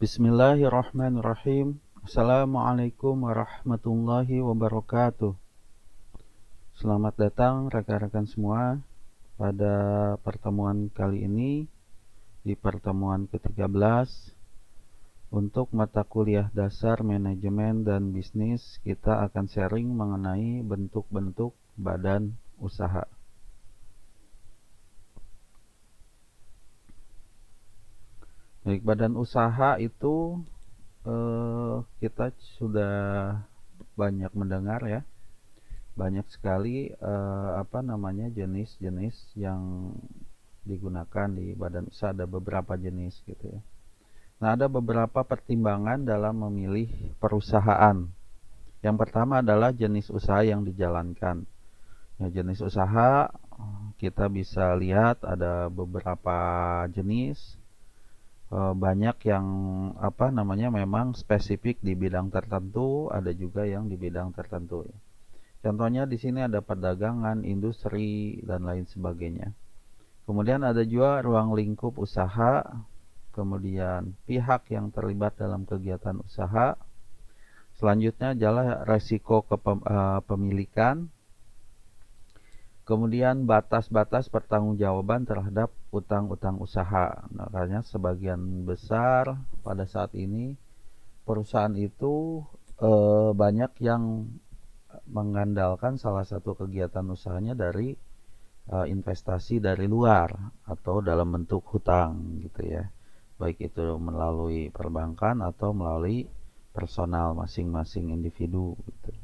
Bismillahirrahmanirrahim. Assalamualaikum warahmatullahi wabarakatuh. Selamat datang rekan-rekan semua pada pertemuan kali ini, di pertemuan ke-13 untuk mata kuliah dasar manajemen dan bisnis. Kita akan sharing mengenai bentuk-bentuk badan usaha. Baik, badan usaha itu kita sudah banyak mendengar ya, banyak sekali jenis-jenis yang digunakan di badan usaha. Ada beberapa jenis gitu ya. Nah, ada beberapa pertimbangan dalam memilih perusahaan. Yang pertama adalah jenis usaha yang dijalankan. Ya, jenis usaha kita bisa lihat ada beberapa jenis. Banyak yang memang spesifik di bidang tertentu, ada juga yang di bidang tertentu. Contohnya di sini ada perdagangan, industri, dan lain sebagainya. Kemudian ada juga ruang lingkup usaha, kemudian pihak yang terlibat dalam kegiatan usaha. Selanjutnya adalah resiko kepemilikan. Kemudian batas-batas pertanggungjawaban terhadap utang-utang usaha. Makanya sebagian besar pada saat ini perusahaan itu banyak yang mengandalkan salah satu kegiatan usahanya dari investasi dari luar atau dalam bentuk hutang gitu ya. Baik itu melalui perbankan atau melalui personal masing-masing individu gitu.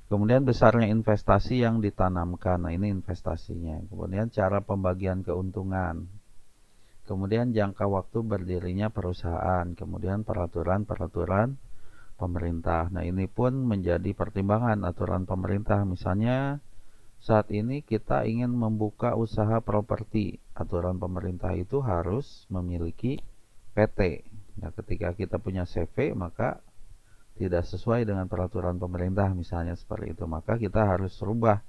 Kemudian besarnya investasi yang ditanamkan. Nah, ini investasinya. Kemudian cara pembagian keuntungan. Kemudian jangka waktu berdirinya perusahaan. Kemudian peraturan-peraturan pemerintah. Nah, ini pun menjadi pertimbangan aturan pemerintah. Misalnya saat ini kita ingin membuka usaha properti. Aturan pemerintah itu harus memiliki PT. Nah, ketika kita punya CV, maka tidak sesuai dengan peraturan pemerintah misalnya seperti itu, maka kita harus rubah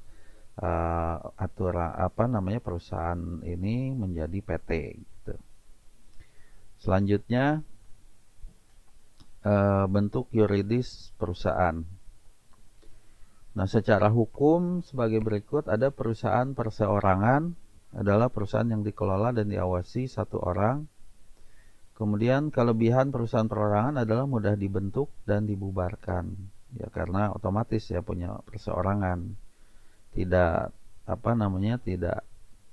aturan perusahaan ini menjadi PT gitu. Selanjutnya bentuk yuridis perusahaan. Nah, secara hukum sebagai berikut. Ada perusahaan perseorangan, adalah perusahaan yang dikelola dan diawasi satu orang. Kemudian kelebihan perusahaan perorangan adalah mudah dibentuk dan dibubarkan. Ya, karena otomatis ya punya perseorangan. Tidak tidak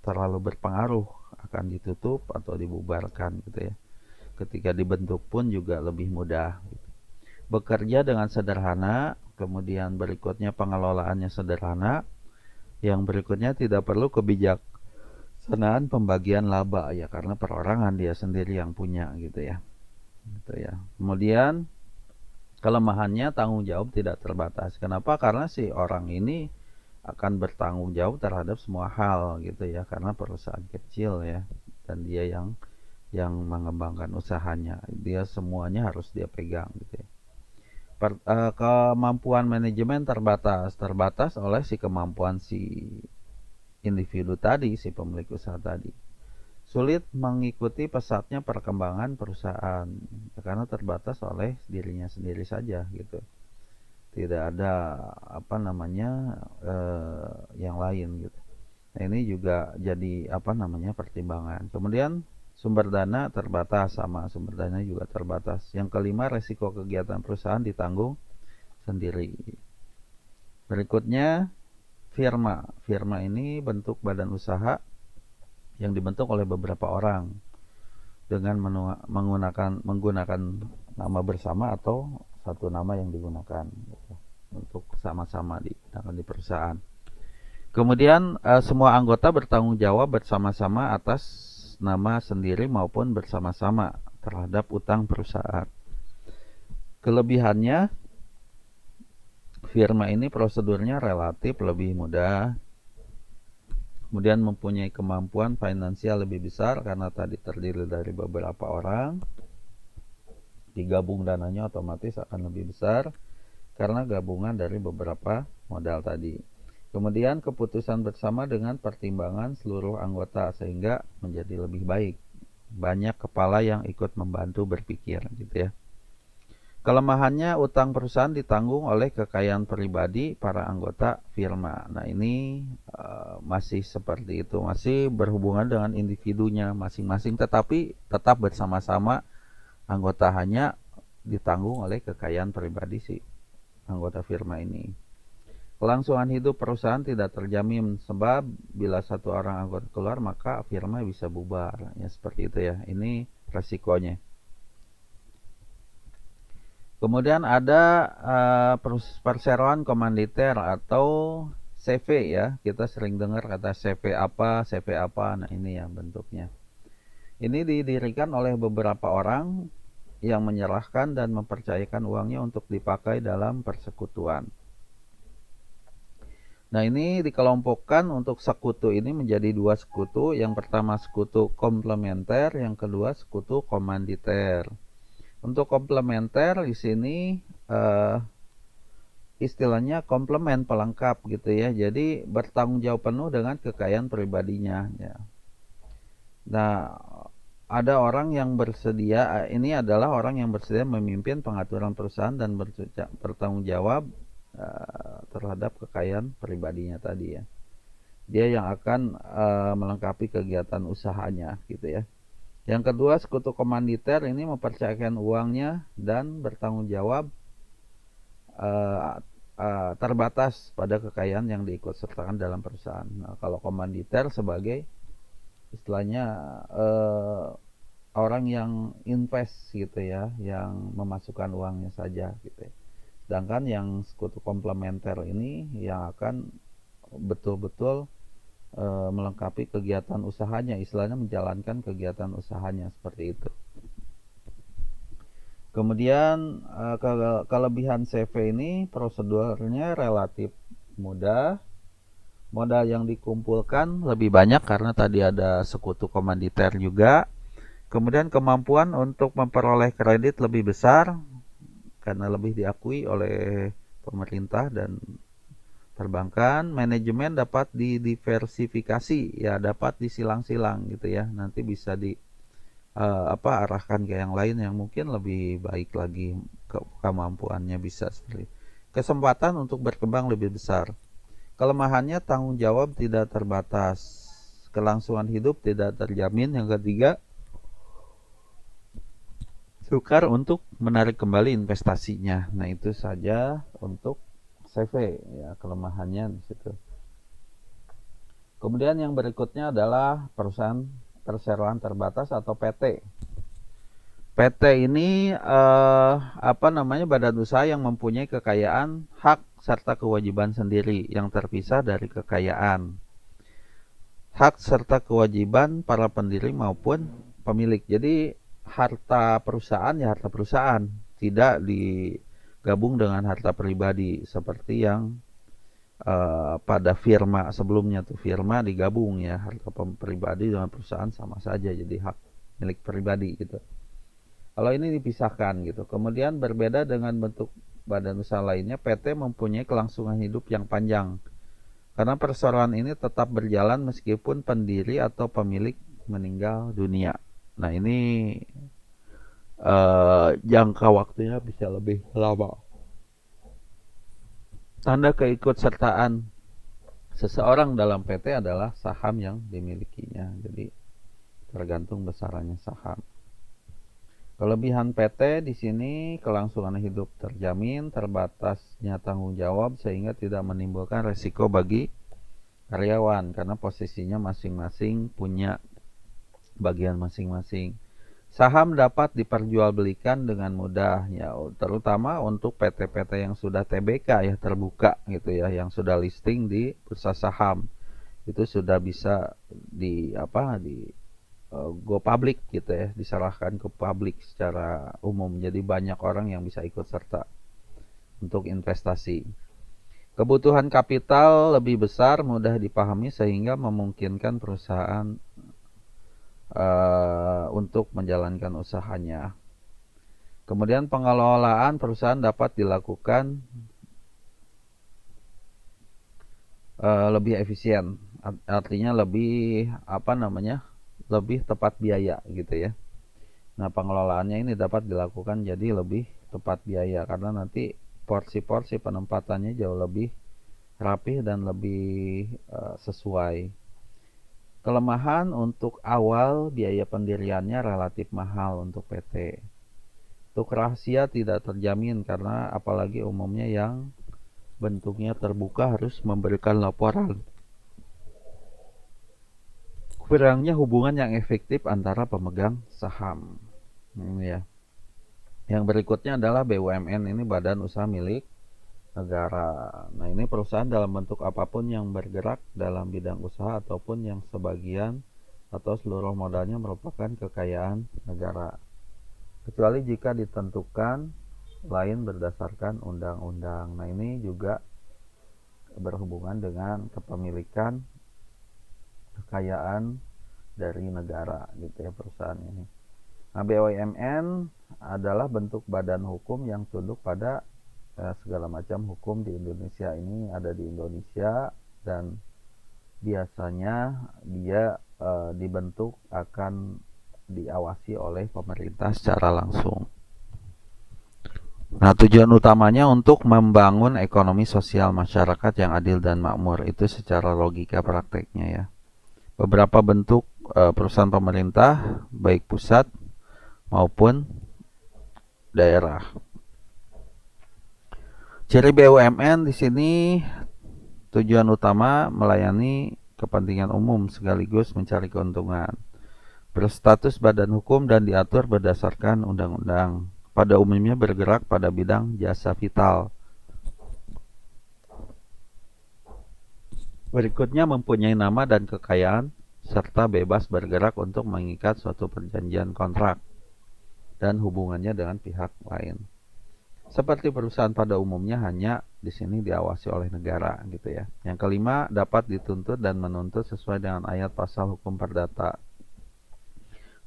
terlalu berpengaruh akan ditutup atau dibubarkan gitu ya. Ketika dibentuk pun juga lebih mudah gitu. Bekerja dengan sederhana, kemudian berikutnya pengelolaannya sederhana. Yang berikutnya tidak perlu kebijaksanaan pembagian laba ya, karena perorangan dia sendiri yang punya gitu ya. Kemudian kelemahannya tanggung jawab tidak terbatas. Kenapa? Karena si orang ini akan bertanggung jawab terhadap semua hal gitu ya, karena perusahaan kecil ya, dan dia yang mengembangkan usahanya, dia semuanya harus dia pegang gitu ya. Kemampuan manajemen terbatas oleh si kemampuan si individu tadi, si pemilik usaha tadi. Sulit mengikuti pesatnya perkembangan perusahaan karena terbatas oleh dirinya sendiri saja gitu. Tidak ada yang lain gitu. Nah, ini juga jadi pertimbangan. Kemudian sumber dana terbatas, sama sumber dana juga terbatas. Yang kelima, resiko kegiatan perusahaan ditanggung sendiri. Berikutnya firma. Firma ini bentuk badan usaha yang dibentuk oleh beberapa orang dengan menggunakan nama bersama atau satu nama yang digunakan gitu, untuk sama-sama digunakan di perusahaan. Kemudian semua anggota bertanggung jawab bersama-sama atas nama sendiri maupun bersama-sama terhadap utang perusahaan. Kelebihannya, firma ini prosedurnya relatif lebih mudah. Kemudian mempunyai kemampuan finansial lebih besar karena tadi terdiri dari beberapa orang. Digabung dananya otomatis akan lebih besar karena gabungan dari beberapa modal tadi. Kemudian keputusan bersama dengan pertimbangan seluruh anggota sehingga menjadi lebih baik. banyak kepala yang ikut membantu berpikir gitu ya. Kelemahannya, utang perusahaan ditanggung oleh kekayaan pribadi para anggota firma. Nah, ini masih seperti itu, masih berhubungan dengan individunya masing-masing, tetapi tetap bersama-sama anggota, hanya ditanggung oleh kekayaan pribadi si anggota firma ini. Kelangsungan hidup perusahaan tidak terjamin, sebab bila satu orang anggota keluar maka firma bisa bubar. Ya seperti itu ya. Ini resikonya. Kemudian ada perseroan komanditer atau CV ya. Kita sering dengar kata CV apa, CV apa. Nah, ini ya bentuknya. Ini didirikan oleh beberapa orang yang menyerahkan dan mempercayakan uangnya untuk dipakai dalam persekutuan. Nah, ini dikelompokkan untuk sekutu ini menjadi dua sekutu. Yang pertama sekutu komplementer, yang kedua sekutu komanditer. Untuk komplementer di sini istilahnya komplement, pelengkap gitu ya. Jadi bertanggung jawab penuh dengan kekayaan pribadinya ya. Nah, ada orang yang bersedia, ini adalah orang yang bersedia memimpin pengaturan perusahaan dan bertanggung jawab terhadap kekayaan pribadinya tadi ya. Dia yang akan melengkapi kegiatan usahanya gitu ya. Yang kedua, sekutu komanditer ini mempercayakan uangnya dan bertanggung jawab terbatas pada kekayaan yang diikutsertakan dalam perusahaan. Nah, kalau komanditer sebagai istilahnya orang yang invest gitu ya, yang memasukkan uangnya saja gitu ya. Sedangkan yang sekutu komplementer ini yang akan betul-betul melengkapi kegiatan usahanya, istilahnya menjalankan kegiatan usahanya seperti itu. Kemudian kelebihan CV ini prosedurnya relatif mudah. Modal yang dikumpulkan lebih banyak karena tadi ada sekutu komanditer juga. Kemudian kemampuan untuk memperoleh kredit lebih besar karena lebih diakui oleh pemerintah dan perbankan. Manajemen dapat didiversifikasi ya, dapat disilang-silang gitu ya. Nanti bisa arahkan ke yang lain yang mungkin lebih baik lagi, kemampuannya bisa seperti itu. Kesempatan untuk berkembang lebih besar. Kelemahannya tanggung jawab tidak terbatas. Kelangsungan hidup tidak terjamin. Yang ketiga, sukar untuk menarik kembali investasinya. Nah, itu saja untuk CV ya, kelemahannya di situ. Kemudian yang berikutnya adalah perusahaan perseroan terbatas atau PT. PT ini badan usaha yang mempunyai kekayaan, hak serta kewajiban sendiri yang terpisah dari kekayaan, hak serta kewajiban para pendiri maupun pemilik. Jadi harta perusahaan ya harta perusahaan, tidak digabung dengan harta pribadi seperti yang pada firma sebelumnya tuh. Firma digabung ya, harta pribadi dengan perusahaan sama saja, jadi hak milik pribadi gitu. Kalau ini dipisahkan gitu. Kemudian berbeda dengan bentuk badan usaha lainnya, PT mempunyai kelangsungan hidup yang panjang karena perseroan ini tetap berjalan meskipun pendiri atau pemilik meninggal dunia. Nah, ini jangka waktunya bisa lebih lama. Tanda keikutsertaan seseorang dalam PT adalah saham yang dimilikinya. Jadi tergantung besarannya saham. Kelebihan PT di sini kelangsungan hidup terjamin, terbatasnya tanggung jawab sehingga tidak menimbulkan resiko bagi karyawan karena posisinya masing-masing punya bagian masing-masing. Saham dapat diperjualbelikan dengan mudah ya, terutama untuk PT-PT yang sudah TBK ya, terbuka gitu ya, yang sudah listing di bursa saham. Itu sudah bisa go public gitu ya, diserahkan ke publik secara umum. Jadi banyak orang yang bisa ikut serta untuk investasi. Kebutuhan kapital lebih besar, mudah dipahami sehingga memungkinkan perusahaan untuk menjalankan usahanya. Kemudian pengelolaan perusahaan dapat dilakukan lebih efisien, artinya lebih lebih tepat biaya gitu ya. Nah, pengelolaannya ini dapat dilakukan jadi lebih tepat biaya karena nanti porsi-porsi penempatannya jauh lebih rapih dan lebih sesuai. Kelemahan untuk awal biaya pendiriannya relatif mahal untuk PT. Untuk rahasia tidak terjamin karena apalagi umumnya yang bentuknya terbuka harus memberikan laporan. Kurangnya hubungan yang efektif antara pemegang saham. Ini ya. Yang berikutnya adalah BUMN, ini badan usaha milik negara. Nah, ini perusahaan dalam bentuk apapun yang bergerak dalam bidang usaha ataupun yang sebagian atau seluruh modalnya merupakan kekayaan negara. Kecuali jika ditentukan lain berdasarkan undang-undang. Nah, ini juga berhubungan dengan kepemilikan kekayaan dari negara gitu ya perusahaan ini. Nah, BUMN adalah bentuk badan hukum yang tunduk pada segala macam hukum di Indonesia. Ini ada di Indonesia dan biasanya dia dibentuk akan diawasi oleh pemerintah secara langsung. Nah, tujuan utamanya untuk membangun ekonomi sosial masyarakat yang adil dan makmur, itu secara logika prakteknya ya. Beberapa bentuk perusahaan pemerintah baik pusat maupun daerah. Ciri BUMN di sini tujuan utama melayani kepentingan umum sekaligus mencari keuntungan. Berstatus badan hukum dan diatur berdasarkan undang-undang. Pada umumnya bergerak pada bidang jasa vital. Berikutnya mempunyai nama dan kekayaan serta bebas bergerak untuk mengikat suatu perjanjian kontrak dan hubungannya dengan pihak lain. Seperti perusahaan pada umumnya hanya di sini diawasi oleh negara gitu ya. Yang kelima, dapat dituntut dan menuntut sesuai dengan ayat pasal hukum perdata.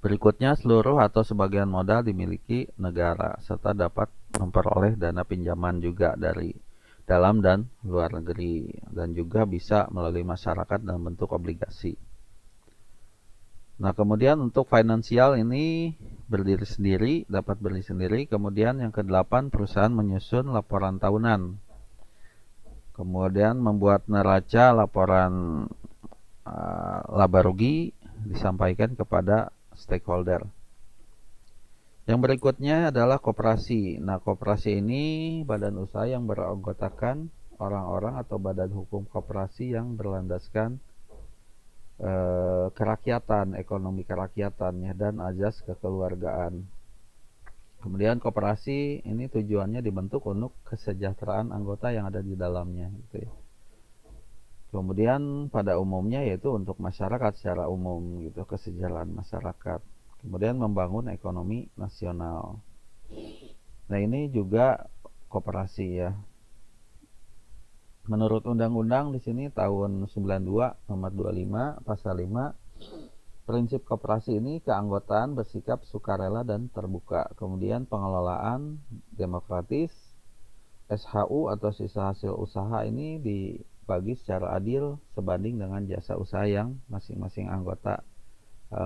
Berikutnya, seluruh atau sebagian modal dimiliki negara serta dapat memperoleh dana pinjaman juga dari dalam dan luar negeri dan juga bisa melalui masyarakat dalam bentuk obligasi. Nah, kemudian untuk finansial ini berdiri sendiri, dapat berdiri sendiri. Kemudian yang ke-8, perusahaan menyusun laporan tahunan. Kemudian membuat neraca laporan laba rugi disampaikan kepada stakeholder. Yang berikutnya adalah koperasi. Nah, koperasi ini badan usaha yang beranggotakan orang-orang atau badan hukum koperasi yang berlandaskan kerakyatan, ekonomi kerakyatannya dan azas kekeluargaan. Kemudian koperasi ini tujuannya dibentuk untuk kesejahteraan anggota yang ada di dalamnya gitu ya. Kemudian pada umumnya yaitu untuk masyarakat secara umum gitu, kesejahteraan masyarakat. Kemudian membangun ekonomi nasional. Nah, ini juga koperasi ya. Menurut undang-undang di sini tahun 92 nomor 25 pasal 5, prinsip koperasi ini keanggotaan bersikap sukarela dan terbuka. Kemudian pengelolaan demokratis. SHU atau sisa hasil usaha ini dibagi secara adil sebanding dengan jasa usaha yang masing-masing anggota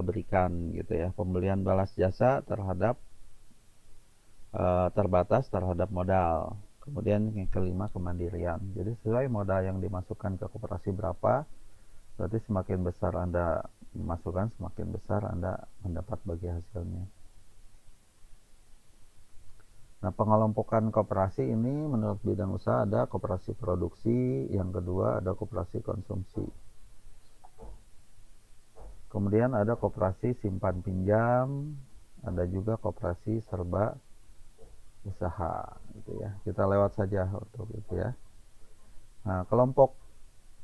berikan gitu ya. Pembelian balas jasa terhadap terbatas terhadap modal. Kemudian yang kelima, kemandirian. Jadi sesuai modal yang dimasukkan ke koperasi berapa, berarti semakin besar Anda memasukkan, semakin besar Anda mendapat bagi hasilnya. Nah, pengelompokan koperasi ini menurut bidang usaha ada koperasi produksi, yang kedua ada koperasi konsumsi. Kemudian ada koperasi simpan pinjam, ada juga koperasi serba usaha gitu ya. Kita lewat saja untuk itu ya. Nah, kelompok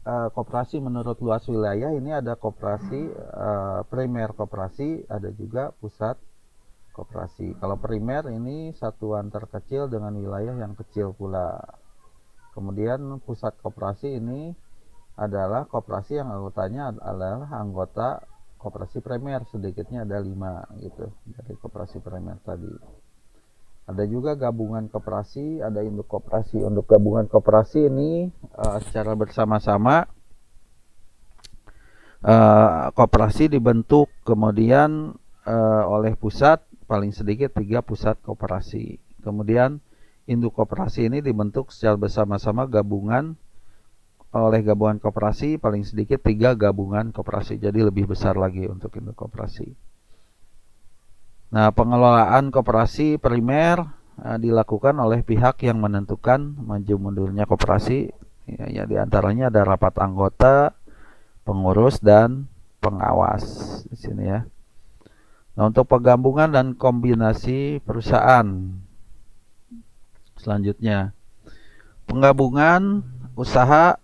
koperasi menurut luas wilayah ini ada koperasi primer koperasi, ada juga pusat koperasi. Kalau primer ini satuan terkecil dengan wilayah yang kecil pula. Kemudian pusat koperasi ini adalah koperasi yang anggotanya adalah anggota koperasi primer, sedikitnya ada 5 gitu dari koperasi primer tadi. Ada juga gabungan koperasi, ada induk koperasi. Untuk gabungan koperasi ini secara bersama-sama Koperasi dibentuk kemudian oleh pusat, paling sedikit 3 pusat koperasi. Kemudian induk koperasi ini dibentuk secara bersama-sama gabungan oleh gabungan koperasi, paling sedikit 3 gabungan koperasi. Jadi lebih besar lagi untuk induk koperasi. Nah, pengelolaan koperasi primer dilakukan oleh pihak yang menentukan maju mundurnya koperasi. Ya, di antaranya ada rapat anggota, pengurus, dan pengawas di sini ya. Nah, untuk penggabungan dan kombinasi perusahaan. Selanjutnya, penggabungan usaha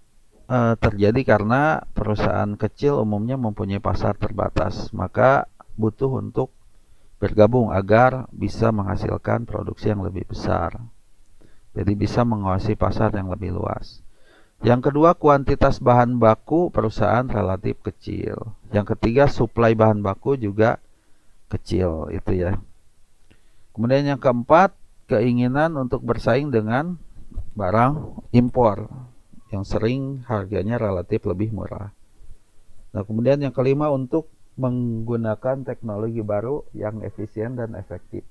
terjadi karena perusahaan kecil umumnya mempunyai pasar terbatas, maka butuh untuk bergabung agar bisa menghasilkan produksi yang lebih besar. Jadi bisa menguasai pasar yang lebih luas. Yang kedua, kuantitas bahan baku perusahaan relatif kecil. Yang ketiga, suplai bahan baku juga kecil, itu ya. Kemudian yang keempat, keinginan untuk bersaing dengan barang impor yang sering harganya relatif lebih murah. Nah, kemudian yang kelima, untuk menggunakan teknologi baru yang efisien dan efektif.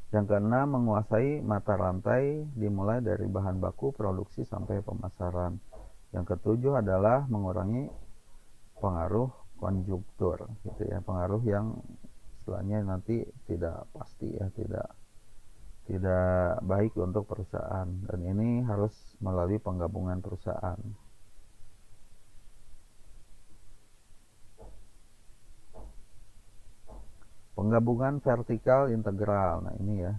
Yang keenam, menguasai mata rantai dimulai dari bahan baku, produksi, sampai pemasaran. Yang ketujuh adalah mengurangi pengaruh konjungtur, gitu ya, pengaruh yang istilahnya nanti tidak pasti ya, tidak baik untuk perusahaan, dan ini harus melalui penggabungan perusahaan. Penggabungan vertikal integral. Nah, ini ya.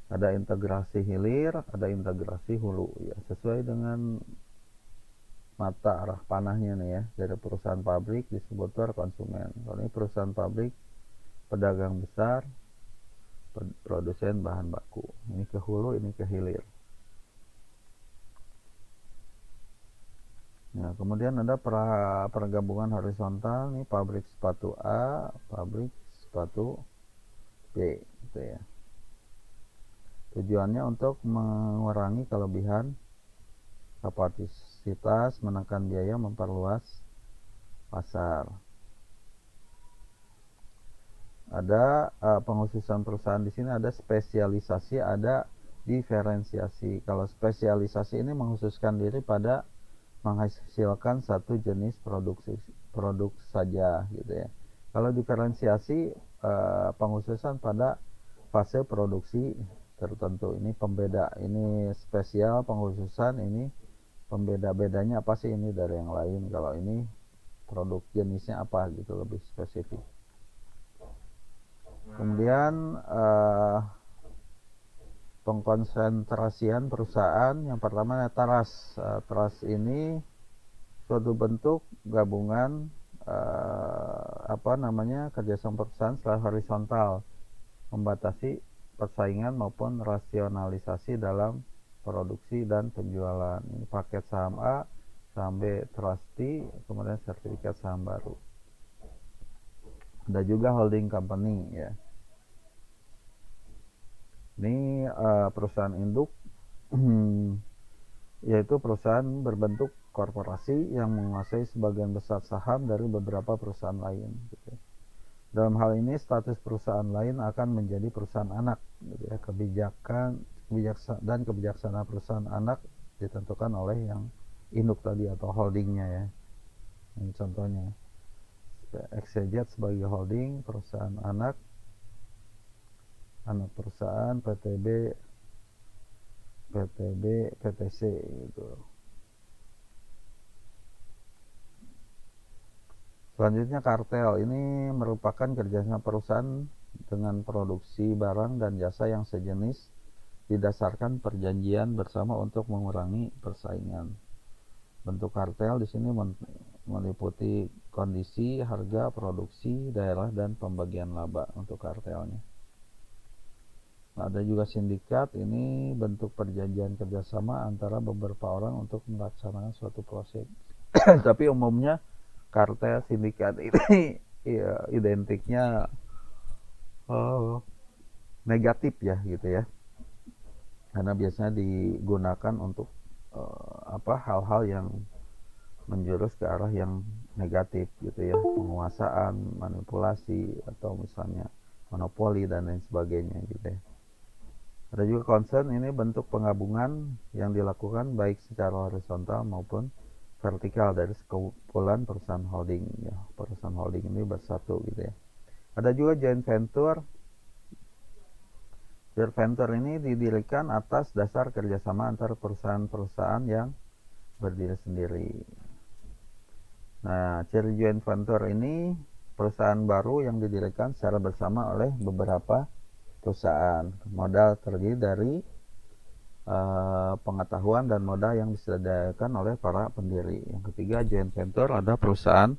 Ada integrasi hilir, ada integrasi hulu ya, sesuai dengan mata arah panahnya nih ya. Dari perusahaan pabrik distributor konsumen. Kalau ini perusahaan pabrik, pedagang besar, produsen bahan baku. Ini ke hulu, ini ke hilir. Nah, kemudian ada pergabungan horizontal nih, pabrik sepatu A, pabrik sepatu B, gitu ya. Tujuannya untuk mengurangi kelebihan kapasitas, menekan biaya, memperluas pasar. Ada pengkhususan perusahaan di sini, ada spesialisasi, ada diferensiasi. Kalau spesialisasi ini mengkhususkan diri pada menghasilkan satu jenis produk saja, gitu ya. Kalau diferensiasi pengkhususan pada fase produksi tertentu. Ini pembeda, ini spesial, pengkhususan ini pembeda-bedanya apa sih ini dari yang lain. Kalau ini produk jenisnya apa gitu, lebih spesifik. Kemudian pengkonsentrasian perusahaan. Yang pertama trust. Trust ini suatu bentuk gabungan kerjasama perusahaan secara horizontal, membatasi persaingan maupun rasionalisasi dalam produksi dan penjualan. Ini paket saham A, saham B, trustee, kemudian sertifikat saham baru. Ada juga holding company ya. Ini perusahaan induk yaitu perusahaan berbentuk korporasi yang menguasai sebagian besar saham dari beberapa perusahaan lain, gitu. Dalam hal ini status perusahaan lain akan menjadi perusahaan anak, gitu ya. Kebijaksanaan perusahaan anak ditentukan oleh yang induk tadi atau holdingnya ya. Ini contohnya XYZ sebagai holding, perusahaan anak perusahaan PTB, PTC gitu. Selanjutnya kartel. Ini merupakan kerjasama perusahaan dengan produksi barang dan jasa yang sejenis didasarkan perjanjian bersama untuk mengurangi persaingan. Bentuk kartel di sini meliputi kondisi, harga, produksi, daerah, dan pembagian laba untuk kartelnya. Nah, ada juga sindikat. Ini bentuk perjanjian kerjasama antara beberapa orang untuk melaksanakan suatu proses. Tapi umumnya kartel, sindikat ini ya, identiknya negatif ya, gitu ya. Karena biasanya digunakan untuk hal-hal yang menjurus ke arah yang negatif gitu ya, penguasaan, manipulasi, atau misalnya monopoli dan lain sebagainya gitu ya. Ada juga concern ini bentuk penggabungan yang dilakukan baik secara horizontal maupun vertikal dari sekumpulan perusahaan holding ya. Perusahaan holding ini bersatu gitu ya. Ada juga joint venture. Joint venture ini didirikan atas dasar kerjasama antar perusahaan-perusahaan yang berdiri sendiri. Nah, ciri joint venture ini perusahaan baru yang didirikan secara bersama oleh beberapa perusahaan. Modal terdiri dari pengetahuan dan modal yang disediakan oleh para pendiri. Yang ketiga, joint venture ada perusahaan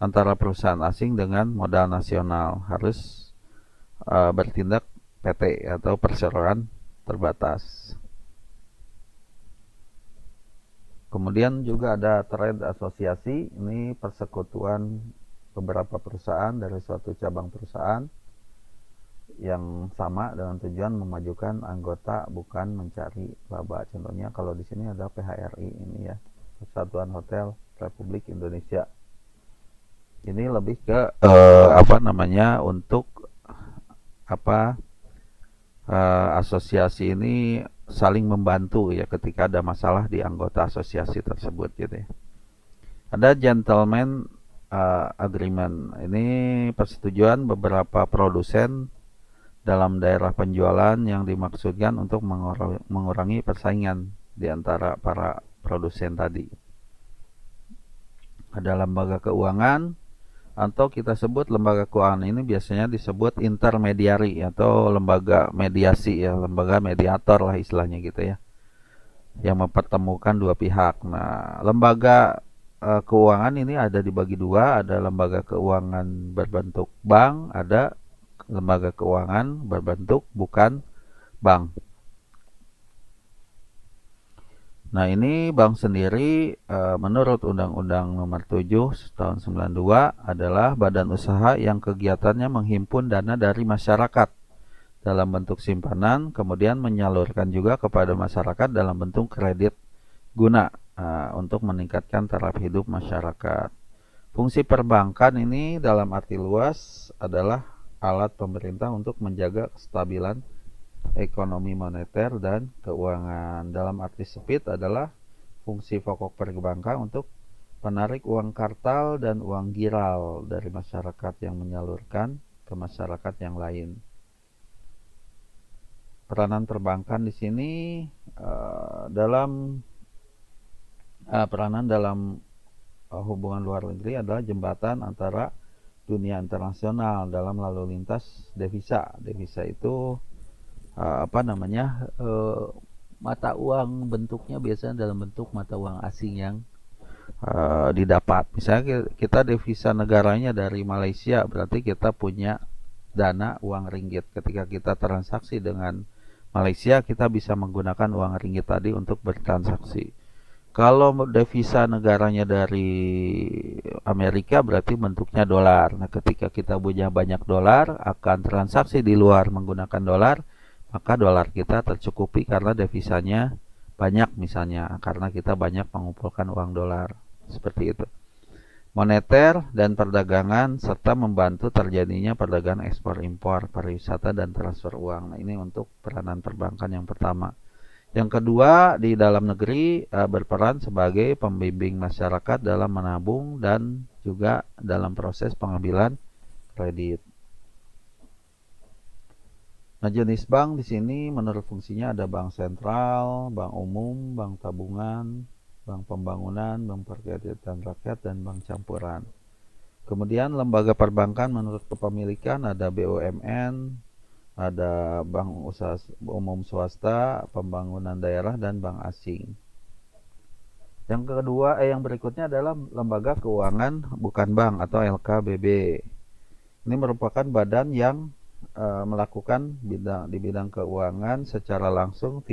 antara perusahaan asing dengan modal nasional, harus bertindak PT atau perseroan terbatas. Kemudian juga ada trade asosiasi, ini persekutuan beberapa perusahaan dari suatu cabang perusahaan yang sama dengan tujuan memajukan anggota, bukan mencari laba. Contohnya kalau di sini ada PHRI ini ya, Persatuan Hotel Republik Indonesia. Ini lebih ke untuk asosiasi ini saling membantu ya ketika ada masalah di anggota asosiasi tersebut gitu ya. Ada gentleman agreement, ini persetujuan beberapa produsen dalam daerah penjualan yang dimaksudkan untuk mengurangi persaingan di antara para produsen tadi. Ada lembaga keuangan, atau kita sebut lembaga keuangan ini biasanya disebut intermediari atau lembaga mediasi ya, lembaga mediator lah istilahnya gitu ya, yang mempertemukan dua pihak. Nah, lembaga keuangan ini ada dibagi dua, ada lembaga keuangan berbentuk bank, ada lembaga keuangan berbentuk bukan bank. Nah, ini bank sendiri menurut Undang-Undang Nomor 7 tahun 92 adalah badan usaha yang kegiatannya menghimpun dana dari masyarakat dalam bentuk simpanan, kemudian menyalurkan juga kepada masyarakat dalam bentuk kredit guna untuk meningkatkan taraf hidup masyarakat. Fungsi perbankan ini dalam arti luas adalah alat pemerintah untuk menjaga kestabilan ekonomi moneter dan keuangan. Dalam arti sempit adalah fungsi pokok perbankan untuk menarik uang kartal dan uang giral dari masyarakat yang menyalurkan ke masyarakat yang lain. Peranan perbankan di sini peranan dalam hubungan luar negeri adalah jembatan antara dunia internasional dalam lalu lintas devisa. Devisa itu mata uang, bentuknya biasanya dalam bentuk mata uang asing yang didapat. Misalnya kita devisa negaranya dari Malaysia, berarti kita punya dana uang ringgit. Ketika kita transaksi dengan Malaysia, kita bisa menggunakan uang ringgit tadi untuk bertransaksi. Kalau devisa negaranya dari Amerika, berarti bentuknya dolar. Nah, ketika kita punya banyak dolar, akan transaksi di luar menggunakan dolar, maka dolar kita tercukupi karena devisanya banyak misalnya, karena kita banyak mengumpulkan uang dolar. Seperti itu. Moneter dan perdagangan serta membantu terjadinya perdagangan ekspor impor, pariwisata dan transfer uang. Nah, ini untuk peranan perbankan yang pertama. Yang kedua, di dalam negeri berperan sebagai pembimbing masyarakat dalam menabung dan juga dalam proses pengambilan kredit. Nah, jenis bank di sini menurut fungsinya ada bank sentral, bank umum, bank tabungan, bank pembangunan, bank perkreditan rakyat, dan bank campuran. Kemudian lembaga perbankan menurut kepemilikan ada BUMN, ada bank usaha umum swasta, pembangunan daerah, dan bank asing. Yang kedua, yang berikutnya adalah lembaga keuangan bukan bank atau LKBB. Ini merupakan badan yang melakukan di bidang keuangan secara langsung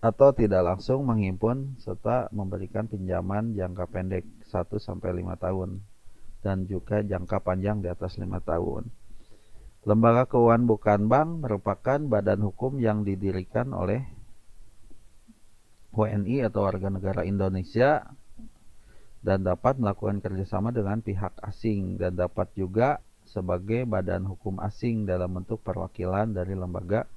atau tidak langsung menghimpun serta memberikan pinjaman jangka pendek 1-5 tahun dan juga jangka panjang di atas 5 tahun. Lembaga keuangan bukan bank merupakan badan hukum yang didirikan oleh WNI atau warga negara Indonesia dan dapat melakukan kerjasama dengan pihak asing dan dapat juga sebagai badan hukum asing dalam bentuk perwakilan dari lembaga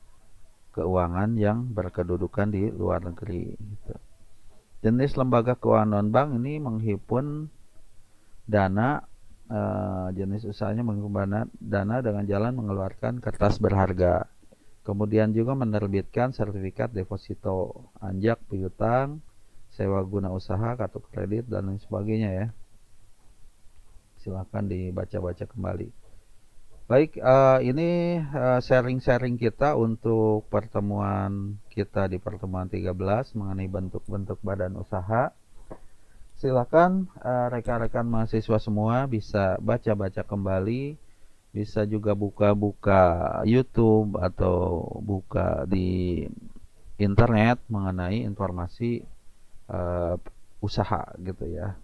keuangan yang berkedudukan di luar negeri. Gitu. Jenis lembaga keuangan non-bank ini menghimpun dana, jenis usahanya menghimpun dana dengan jalan mengeluarkan kertas berharga. Kemudian juga menerbitkan sertifikat deposito, anjak piutang, sewa guna usaha, kartu kredit, dan lain sebagainya ya. Silahkan dibaca-baca kembali. Baik, ini sharing-sharing kita untuk pertemuan kita di pertemuan 13 mengenai bentuk-bentuk badan usaha. Silakan rekan-rekan mahasiswa semua bisa baca-baca kembali, bisa juga buka-buka YouTube atau buka di internet mengenai informasi usaha gitu ya.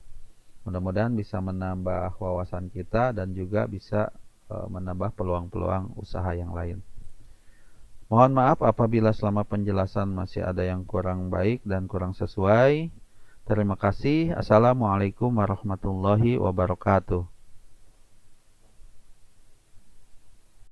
Mudah-mudahan bisa menambah wawasan kita dan juga bisa menambah peluang-peluang usaha yang lain. Mohon maaf apabila selama penjelasan masih ada yang kurang baik dan kurang sesuai. Terima kasih. Assalamualaikum warahmatullahi wabarakatuh.